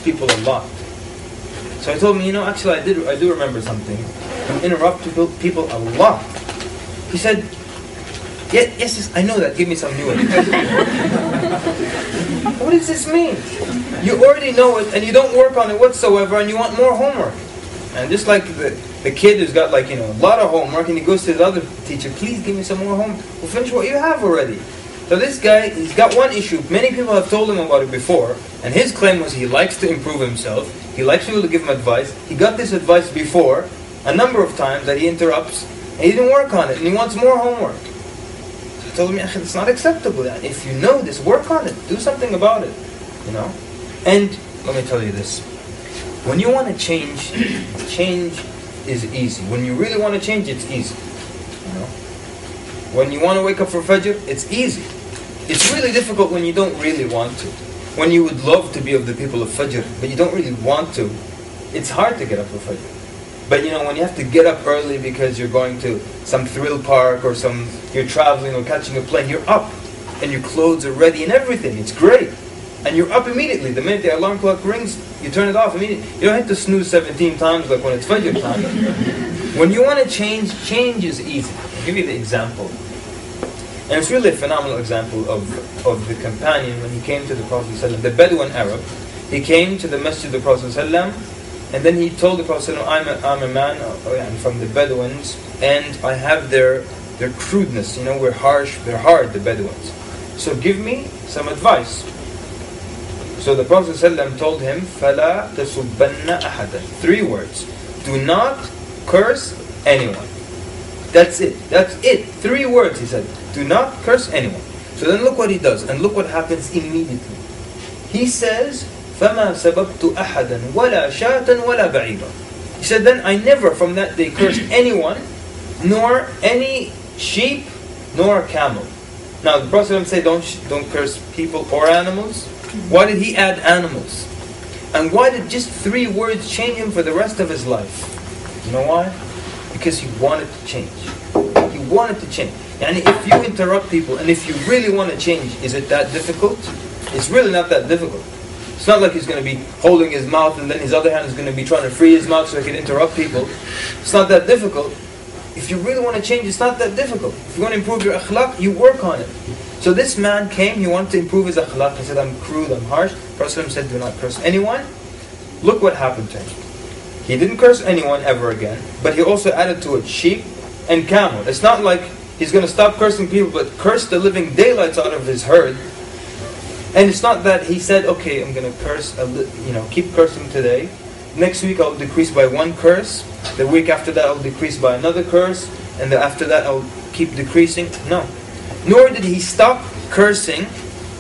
people a lot. So I told him, actually I do remember something. I interrupt people a lot. He said, yes, I know that. Give me some new advice. What does this mean? You already know it and you don't work on it whatsoever and you want more homework. And just like the kid who's got a lot of homework and he goes to his other teacher, please give me some more homework. Well, finish what you have already. So this guy, he's got one issue. Many people have told him about it before, and his claim was he likes to improve himself. He likes people to give him advice. He got this advice before, a number of times that he interrupts, and he didn't work on it, and he wants more homework. So I told him, it's not acceptable. If you know this, work on it. Do something about it. And let me tell you this. When you want to change is easy. When you really want to change, it's easy. When you want to wake up for Fajr, it's easy. It's really difficult when you don't really want to. When you would love to be of the people of Fajr, but you don't really want to, it's hard to get up for Fajr. But when you have to get up early because you're going to some thrill park or you're traveling or catching a plane, you're up and your clothes are ready and everything. It's great. And you're up immediately. The minute the alarm clock rings, you turn it off immediately. You don't have to snooze 17 times like when it's Fajr time. When you want to change is easy. I'll give you the example. And it's really a phenomenal example of the companion when he came to the Prophet ﷺ, the Bedouin Arab. He came to the Masjid of the Prophet ﷺ, and then he told the Prophet ﷺ, I'm a man from the Bedouins, and I have their crudeness. We're harsh, they're hard, the Bedouins. So give me some advice. So the Prophet ﷺ told him, فَلَا تَسُبَّنَّ أَحَدًا. 3 words. Do not curse anyone. That's it. 3 words, he said. Do not curse anyone. So then look what he does, and look what happens immediately. He says, فَمَا سَبَبْتُ أَحَدًا وَلَا شَاةً وَلَا بَعِيرًا. He said, then I never from that day cursed anyone, nor any sheep, nor a camel. Now the Prophet said, don't curse people or animals. Why did he add animals? And why did just 3 words change him for the rest of his life? You know why? Because he wanted to change. He wanted to change. And if you interrupt people, and if you really want to change, is it that difficult? It's really not that difficult. It's not like he's going to be holding his mouth and then his other hand is going to be trying to free his mouth so he can interrupt people. It's not that difficult. If you really want to change, it's not that difficult. If you want to improve your akhlaq, you work on it. So this man came, he wanted to improve his akhlaq. He said, I'm crude, I'm harsh. Prophet said, do not curse anyone. Look what happened to him. He didn't curse anyone ever again, but he also added to it sheep and camel. It's not like he's going to stop cursing people, but curse the living daylights out of his herd. And it's not that he said, okay, I'm going to curse, keep cursing today. Next week I'll decrease by 1 curse. The week after that I'll decrease by another curse. And after that I'll keep decreasing. No. Nor did he stop cursing.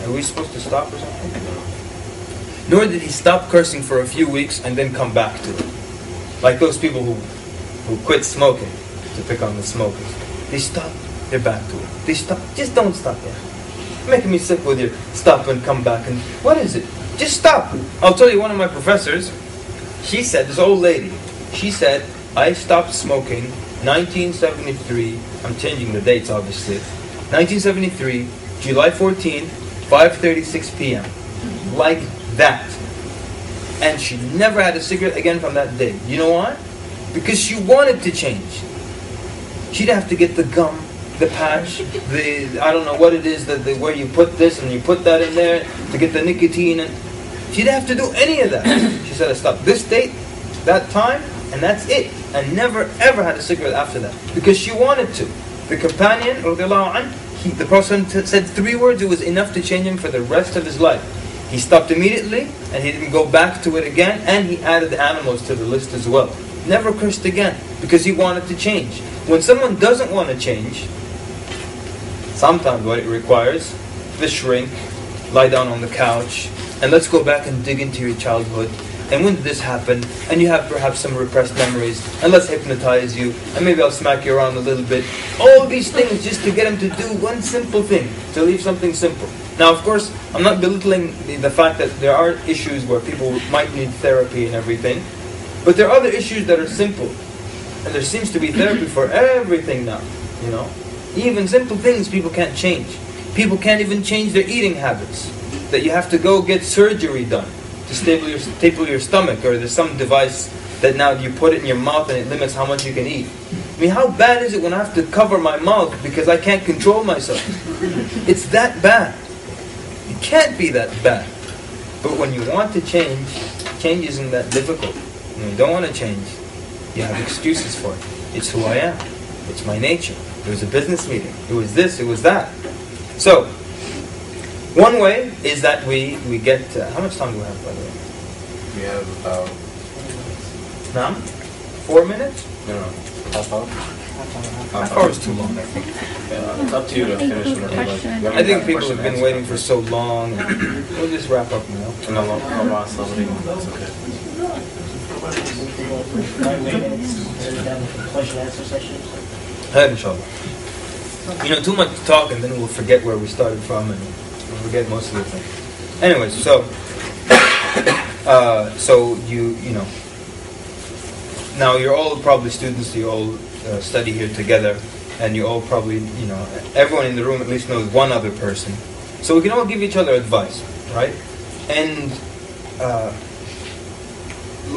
Are we supposed to stop or something? Nor did he stop cursing for a few weeks and then come back to it. Like those people who quit smoking, to pick on the smokers. They stop, they're back to it. They stop, just don't stop it. Making me sick with your stop and come back. And what is it? Just stop. I'll tell you, one of my professors, she said, this old lady, she said, I stopped smoking 1973, I'm changing the dates obviously, 1973, July 14th, 5:36 p.m. Like that. And she never had a cigarette again from that day. You know why? Because she wanted to change. She'd have to get the gum, the patch, I don't know what it is, where you put this and you put that in there to get the nicotine. And she didn't have to do any of that. She said, I stopped this date, that time, and that's it. And never ever had a cigarette after that. Because she wanted to. The companion, the Prophet said 3 words, it was enough to change him for the rest of his life. He stopped immediately, and he didn't go back to it again, and he added the animals to the list as well. Never cursed again, because he wanted to change. When someone doesn't want to change, sometimes what it requires, the shrink, lie down on the couch, and let's go back and dig into your childhood. And when did this happen? And you have perhaps some repressed memories, and let's hypnotize you, and maybe I'll smack you around a little bit. All these things just to get him to do one simple thing, to leave something simple. Now, of course, I'm not belittling the fact that there are issues where people might need therapy and everything, but there are other issues that are simple. And there seems to be therapy for everything now, Even simple things people can't change. People can't even change their eating habits. That you have to go get surgery done to to staple your stomach, or there's some device that now you put it in your mouth and it limits how much you can eat. I mean, how bad is it when I have to cover my mouth because I can't control myself? It's that bad. It can't be that bad. But when you want to change, change isn't that difficult. When you don't want to change, you have excuses for it. It's who I am. It's my nature. It was a business meeting. It was this, it was that. So, one way is that we get... how much time do we have, by the way? We have about... Now? 4 minutes? No, half hour. Half hour is too long, I think. It's up to you to finish whenever you like. I think people have been waiting for so long. We'll just wrap up now. No, that's okay. Question answer session. Inshallah. You know, too much talk and then we'll forget where we started from and we'll forget most of the things. Anyways, so you know, now you're all probably students, you all study here together, and you all probably, you know, everyone in the room at least knows one other person. So we can all give each other advice, right? And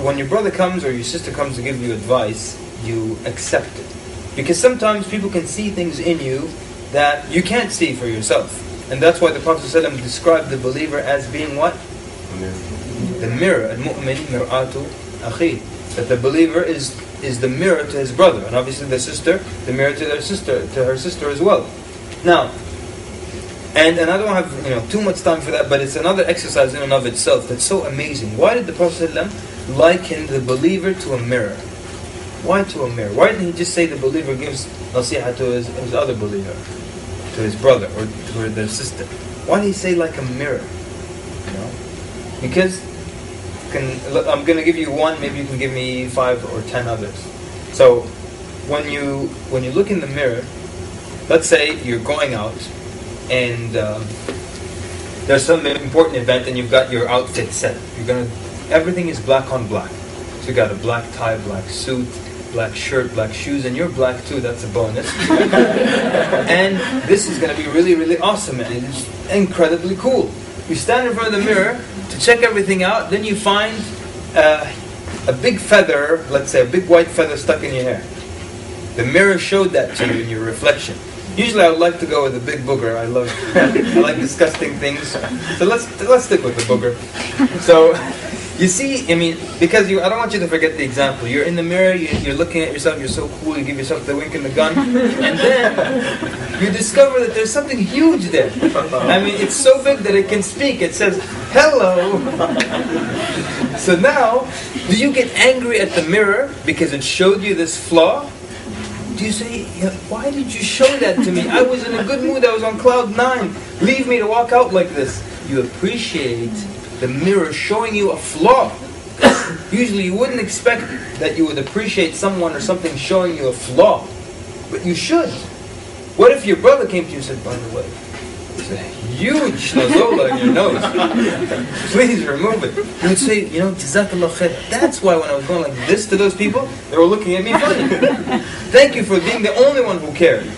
when your brother comes or your sister comes to give you advice, you accept it. Because sometimes people can see things in you that you can't see for yourself. And that's why the Prophet ﷺ described the believer as being what? The mirror. Al-mu'min mir'atu akhi. That the believer is the mirror to his brother. And obviously the sister, the mirror to her sister as well. Now, and I don't have too much time for that, but it's another exercise in and of itself that's so amazing. Why did the Prophet ﷺ liken the believer to a mirror? Why to a mirror? Why didn't he just say the believer gives nasiha to his other believer, to his brother or to their sister? Why did he say like a mirror? You know, because I'm going to give you one. Maybe you can give me 5 or 10 others. So when you look in the mirror, let's say you're going out and there's some important event and you've got your outfit set. Everything is black on black. So you got a black tie, black suit, black shirt, black shoes, and you're black too, that's a bonus. And this is going to be really, really awesome, and it's incredibly cool. You stand in front of the mirror to check everything out, then you find a big feather, let's say a big white feather stuck in your hair. The mirror showed that to you in your reflection. Usually I would like to go with a big booger. I like disgusting things. So let's stick with the booger. So you see, I mean, because I don't want you to forget the example. You're in the mirror, you're looking at yourself, you're so cool, you give yourself the wink and the gun, and then you discover that there's something huge there. I mean, it's so big that it can speak. It says, hello. So now, do you get angry at the mirror because it showed you this flaw? Do you say, why did you show that to me? I was in a good mood, I was on cloud 9. Leave me to walk out like this. You appreciate the mirror showing you a flaw. Usually you wouldn't expect that you would appreciate someone or something showing you a flaw. But you should. What if your brother came to you and said, by the way, there's a huge nozola in your nose. Please remove it. You would say, Jazakallah khair. That's why when I was going like this to those people, they were looking at me funny. Thank you for being the only one who cared.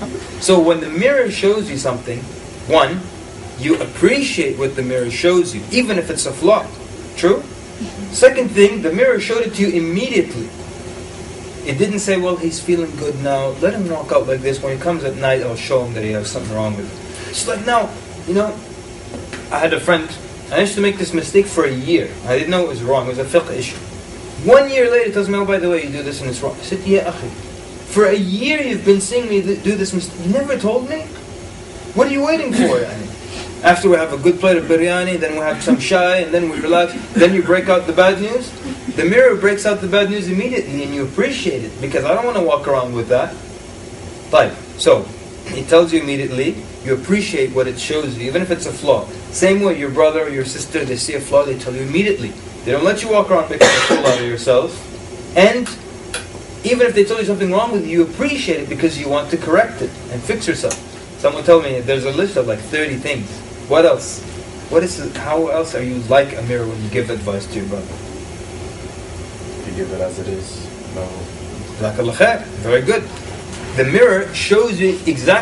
So when the mirror shows you something, one, you appreciate what the mirror shows you, even if it's a flaw. True? Second thing, the mirror showed it to you immediately. It didn't say, well, he's feeling good now, let him walk out like this. When he comes at night, I'll show him that he has something wrong with him. It's like, now, I had a friend, I used to make this mistake for a year. I didn't know it was wrong, it was a fiqh issue. 1 year later, he tells me, oh, by the way, you do this and it's wrong. I said, yeah, akhi, for a year you've been seeing me do this mistake. You never told me? What are you waiting for? After we have a good plate of biryani, then we have some shai, and then we relax, then you break out the bad news. The mirror breaks out the bad news immediately, and you appreciate it, because I don't want to walk around with that. Right. So, it tells you immediately, you appreciate what it shows you, even if it's a flaw. Same way, your brother or your sister, they see a flaw, they tell you immediately. They don't let you walk around making a fool out of yourself. And even if they told you something wrong with you, you appreciate it because you want to correct it and fix yourself. Someone told me there's a list of like 30 things. What else? How else are you like a mirror when you give advice to your brother? You give it as it is. No. Jazakallah khair. Very good. The mirror shows you exactly